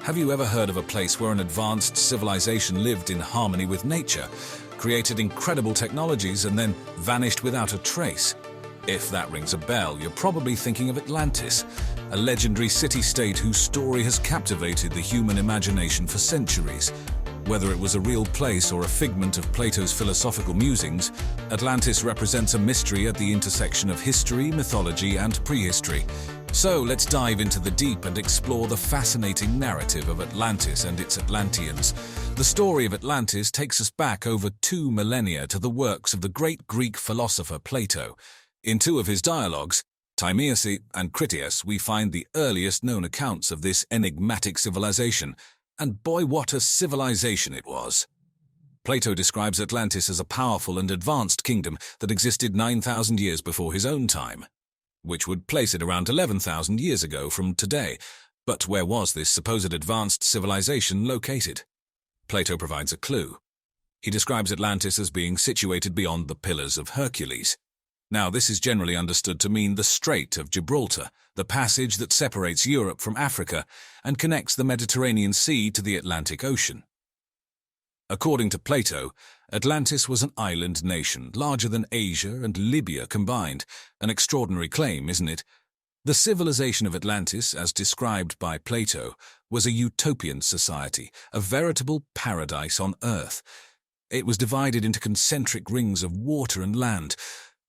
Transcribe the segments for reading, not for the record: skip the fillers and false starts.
Have you ever heard of a place where an advanced civilization lived in harmony with nature, created incredible technologies, and then vanished without a trace? If that rings a bell, you're probably thinking of Atlantis, a legendary city-state whose story has captivated the human imagination for centuries. Whether it was a real place or a figment of Plato's philosophical musings, Atlantis represents a mystery at the intersection of history, mythology, and prehistory. So let's dive into the deep and explore the fascinating narrative of Atlantis and its Atlanteans. The story of Atlantis takes us back over 2 millennia to the works of the great Greek philosopher Plato. In 2 of his dialogues, Timaeus and Critias, we find the earliest known accounts of this enigmatic civilization. And boy, what a civilization it was! Plato describes Atlantis as a powerful and advanced kingdom that existed 9,000 years before his own time, which would place it around 11,000 years ago from today. But where was this supposed advanced civilization located? Plato provides a clue. He describes Atlantis as being situated beyond the Pillars of Hercules. Now, this is generally understood to mean the Strait of Gibraltar, the passage that separates Europe from Africa and connects the Mediterranean Sea to the Atlantic Ocean. According to Plato, Atlantis was an island nation, larger than Asia and Libya combined. An extraordinary claim, isn't it? The civilization of Atlantis, as described by Plato, was a utopian society, a veritable paradise on Earth. It was divided into concentric rings of water and land,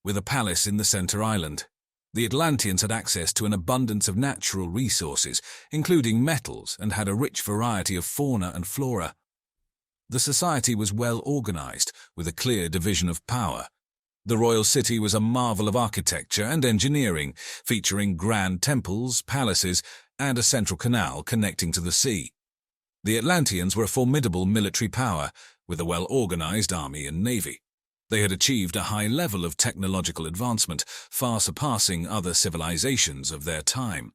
with a palace in the center island. The Atlanteans had access to an abundance of natural resources, including metals, and had a rich variety of fauna and flora. The society was well organized, with a clear division of power. The royal city was a marvel of architecture and engineering, featuring grand temples, palaces, and a central canal connecting to the sea. The Atlanteans were a formidable military power, with a well-organized army and navy. They had achieved a high level of technological advancement, far surpassing other civilizations of their time.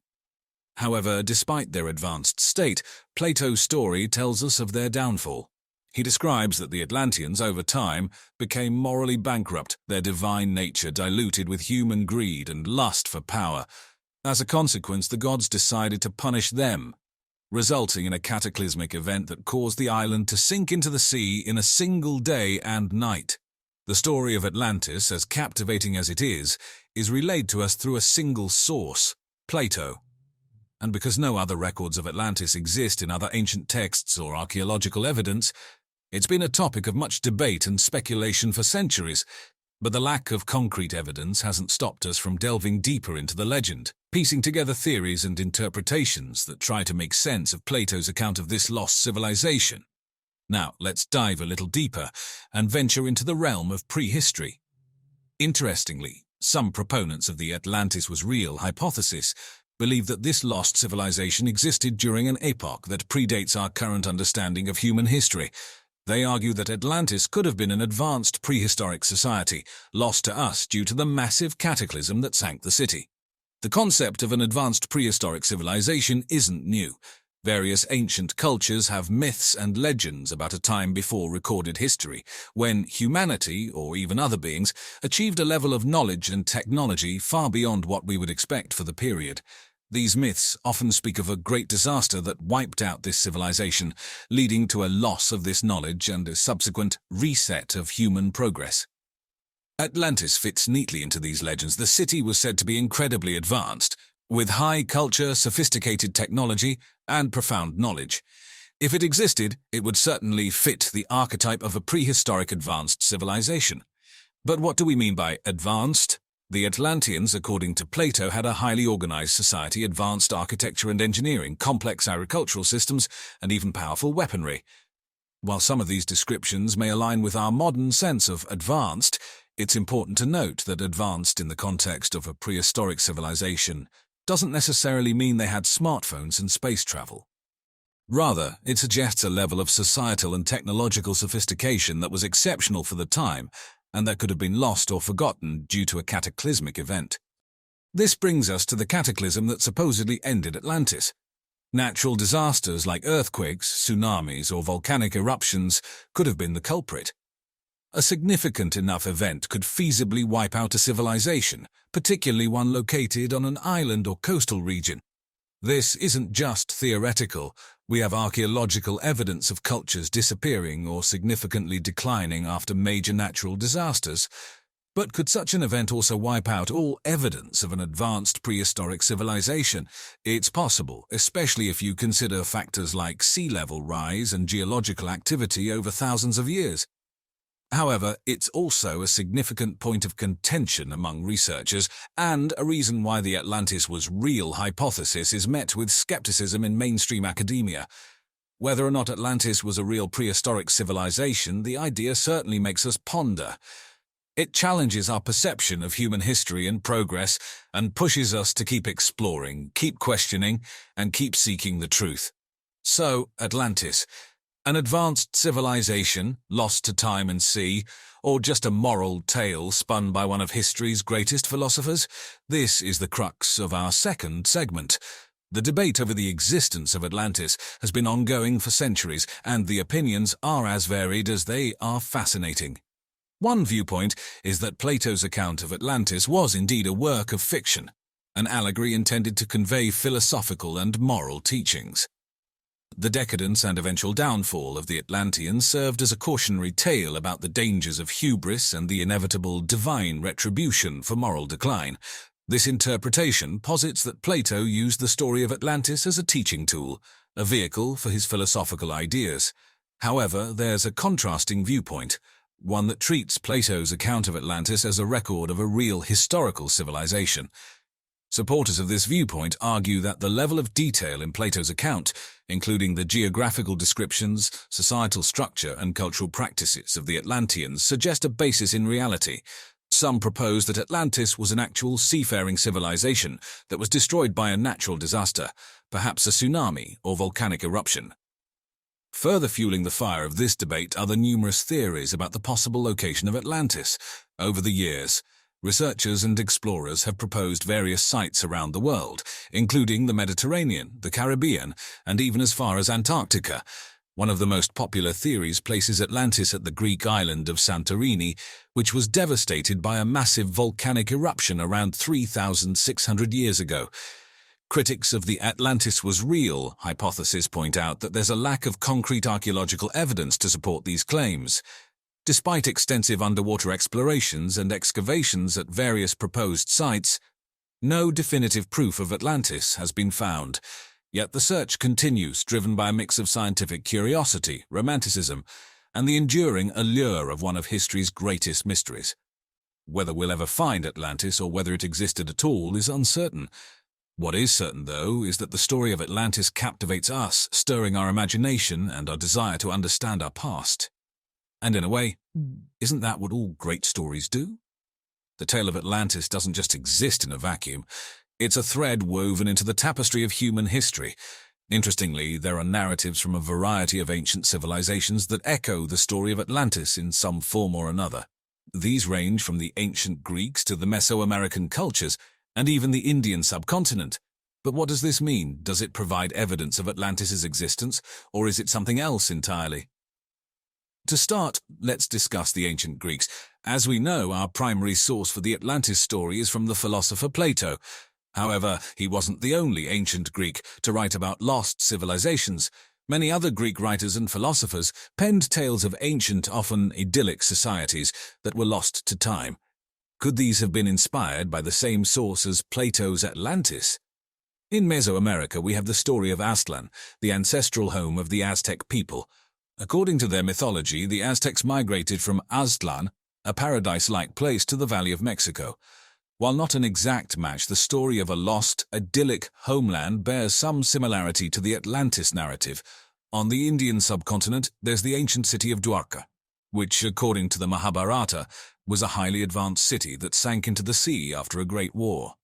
However, despite their advanced state, Plato's story tells us of their downfall. He describes that the Atlanteans, over time, became morally bankrupt, their divine nature diluted with human greed and lust for power. As a consequence, the gods decided to punish them, resulting in a cataclysmic event that caused the island to sink into the sea in a single day and night. The story of Atlantis, as captivating as it is relayed to us through a single source, Plato. And because no other records of Atlantis exist in other ancient texts or archaeological evidence, it's been a topic of much debate and speculation for centuries. But the lack of concrete evidence hasn't stopped us from delving deeper into the legend, piecing together theories and interpretations that try to make sense of Plato's account of this lost civilization. Now, let's dive a little deeper and venture into the realm of prehistory. Interestingly, some proponents of the Atlantis was real hypothesis believe that this lost civilization existed during an epoch that predates our current understanding of human history. They argue that Atlantis could have been an advanced prehistoric society, lost to us due to the massive cataclysm that sank the city. The concept of an advanced prehistoric civilization isn't new. Various ancient cultures have myths and legends about a time before recorded history, when humanity, or even other beings, achieved a level of knowledge and technology far beyond what we would expect for the period. These myths often speak of a great disaster that wiped out this civilization, leading to a loss of this knowledge and a subsequent reset of human progress. Atlantis fits neatly into these legends. The city was said to be incredibly advanced, with high culture, sophisticated technology, and profound knowledge. If it existed, it would certainly fit the archetype of a prehistoric advanced civilization. But what do we mean by advanced? The Atlanteans, according to Plato, had a highly organized society, advanced architecture and engineering, complex agricultural systems, and even powerful weaponry. While some of these descriptions may align with our modern sense of advanced, it's important to note that advanced in the context of a prehistoric civilization doesn't necessarily mean they had smartphones and space travel. Rather, it suggests a level of societal and technological sophistication that was exceptional for the time, and that could have been lost or forgotten due to a cataclysmic event. This brings us to the cataclysm that supposedly ended Atlantis. Natural disasters like earthquakes, tsunamis, or volcanic eruptions could have been the culprit. A significant enough event could feasibly wipe out a civilization, particularly one located on an island or coastal region. This isn't just theoretical. We have archaeological evidence of cultures disappearing or significantly declining after major natural disasters. But could such an event also wipe out all evidence of an advanced prehistoric civilization? It's possible, especially if you consider factors like sea level rise and geological activity over thousands of years. However, it's also a significant point of contention among researchers, and a reason why the Atlantis was real hypothesis is met with skepticism in mainstream academia. Whether or not Atlantis was a real prehistoric civilization, the idea certainly makes us ponder. It challenges our perception of human history and progress, and pushes us to keep exploring, keep questioning, and keep seeking the truth. So, Atlantis. An advanced civilization, lost to time and sea, or just a moral tale spun by one of history's greatest philosophers? This is the crux of our second segment. The debate over the existence of Atlantis has been ongoing for centuries, and the opinions are as varied as they are fascinating. One viewpoint is that Plato's account of Atlantis was indeed a work of fiction, an allegory intended to convey philosophical and moral teachings. The decadence and eventual downfall of the Atlanteans served as a cautionary tale about the dangers of hubris and the inevitable divine retribution for moral decline. This interpretation posits that Plato used the story of Atlantis as a teaching tool, a vehicle for his philosophical ideas. However, there's a contrasting viewpoint, one that treats Plato's account of Atlantis as a record of a real historical civilization. Supporters of this viewpoint argue that the level of detail in Plato's account, including the geographical descriptions, societal structure, and cultural practices of the Atlanteans, suggest a basis in reality. Some propose that Atlantis was an actual seafaring civilization that was destroyed by a natural disaster, perhaps a tsunami or volcanic eruption. Further fueling the fire of this debate are the numerous theories about the possible location of Atlantis. Over the years, researchers and explorers have proposed various sites around the world, including the Mediterranean, the Caribbean, and even as far as Antarctica. One of the most popular theories places Atlantis at the Greek island of Santorini, which was devastated by a massive volcanic eruption around 3,600 years ago. Critics of the Atlantis was real hypothesis point out that there's a lack of concrete archaeological evidence to support these claims. Despite extensive underwater explorations and excavations at various proposed sites, no definitive proof of Atlantis has been found. Yet the search continues, driven by a mix of scientific curiosity, romanticism, and the enduring allure of one of history's greatest mysteries. Whether we'll ever find Atlantis or whether it existed at all is uncertain. What is certain, though, is that the story of Atlantis captivates us, stirring our imagination and our desire to understand our past. And in a way, isn't that what all great stories do? The tale of Atlantis doesn't just exist in a vacuum. It's a thread woven into the tapestry of human history. Interestingly, there are narratives from a variety of ancient civilizations that echo the story of Atlantis in some form or another. These range from the ancient Greeks to the Mesoamerican cultures, and even the Indian subcontinent. But what does this mean? Does it provide evidence of Atlantis' existence, or is it something else entirely? To start, let's discuss the ancient Greeks. As we know, our primary source for the Atlantis story is from the philosopher Plato. However, he wasn't the only ancient Greek to write about lost civilizations. Many other Greek writers and philosophers penned tales of ancient, often idyllic societies that were lost to time. Could these have been inspired by the same source as Plato's Atlantis? In Mesoamerica, we have the story of Aztlan, the ancestral home of the Aztec people. According to their mythology, the Aztecs migrated from Aztlan, a paradise-like place, to the Valley of Mexico. While not an exact match, the story of a lost, idyllic homeland bears some similarity to the Atlantis narrative. On the Indian subcontinent, there's the ancient city of Dwarka, which, according to the Mahabharata, was a highly advanced city that sank into the sea after a great war.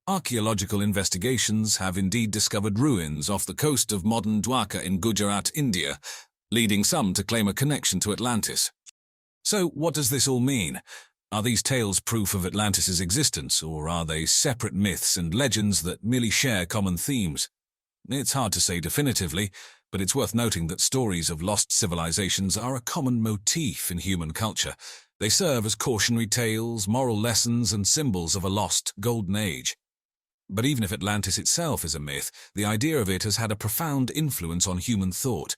Archaeological investigations have indeed discovered ruins off the coast of modern Dwarka in Gujarat, India, leading some to claim a connection to Atlantis. So, what does this all mean? Are these tales proof of Atlantis' existence, or are they separate myths and legends that merely share common themes? It's hard to say definitively, but it's worth noting that stories of lost civilizations are a common motif in human culture. They serve as cautionary tales, moral lessons, and symbols of a lost golden age. But even if Atlantis itself is a myth, the idea of it has had a profound influence on human thought.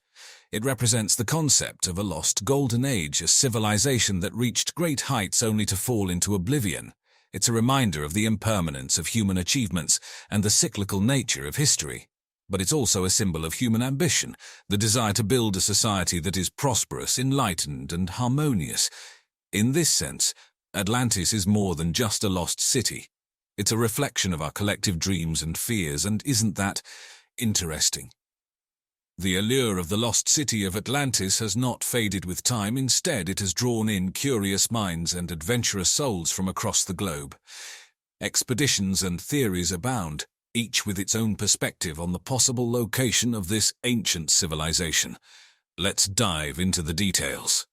It represents the concept of a lost golden age, a civilization that reached great heights only to fall into oblivion. It's a reminder of the impermanence of human achievements and the cyclical nature of history. But it's also a symbol of human ambition, the desire to build a society that is prosperous, enlightened, and harmonious. In this sense, Atlantis is more than just a lost city. It's a reflection of our collective dreams and fears, and isn't that interesting? The allure of the lost city of Atlantis has not faded with time. Instead, it has drawn in curious minds and adventurous souls from across the globe. Expeditions and theories abound, each with its own perspective on the possible location of this ancient civilization. Let's dive into the details.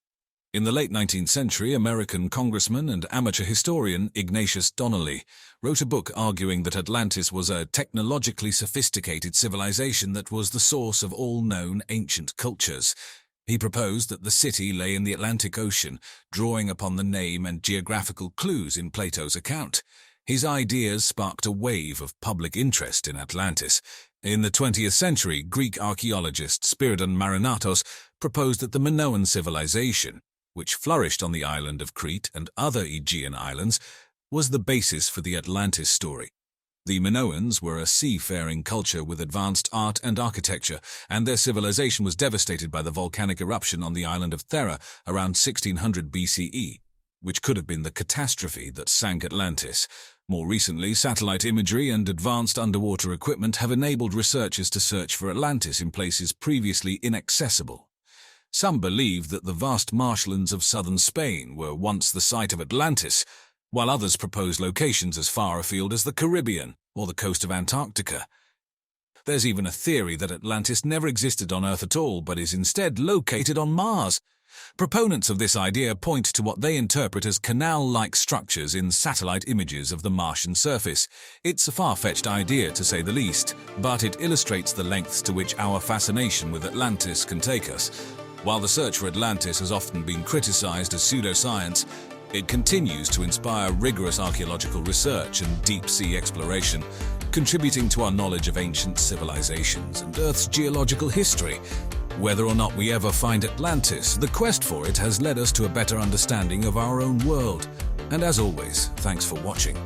In the late 19th century, American congressman and amateur historian Ignatius Donnelly wrote a book arguing that Atlantis was a technologically sophisticated civilization that was the source of all known ancient cultures. He proposed that the city lay in the Atlantic Ocean, drawing upon the name and geographical clues in Plato's account. His ideas sparked a wave of public interest in Atlantis. In the 20th century, Greek archaeologist Spyridon Marinatos proposed that the Minoan civilization, which flourished on the island of Crete and other Aegean islands, was the basis for the Atlantis story. The Minoans were a seafaring culture with advanced art and architecture, and their civilization was devastated by the volcanic eruption on the island of Thera around 1600 BCE, which could have been the catastrophe that sank Atlantis. More recently, satellite imagery and advanced underwater equipment have enabled researchers to search for Atlantis in places previously inaccessible. Some believe that the vast marshlands of southern Spain were once the site of Atlantis, while others propose locations as far afield as the Caribbean or the coast of Antarctica. There's even a theory that Atlantis never existed on Earth at all, but is instead located on Mars. Proponents of this idea point to what they interpret as canal-like structures in satellite images of the Martian surface. It's a far-fetched idea, to say the least, but it illustrates the lengths to which our fascination with Atlantis can take us. While the search for Atlantis has often been criticized as pseudoscience, it continues to inspire rigorous archaeological research and deep-sea exploration, contributing to our knowledge of ancient civilizations and Earth's geological history. Whether or not we ever find Atlantis, the quest for it has led us to a better understanding of our own world. And as always, thanks for watching.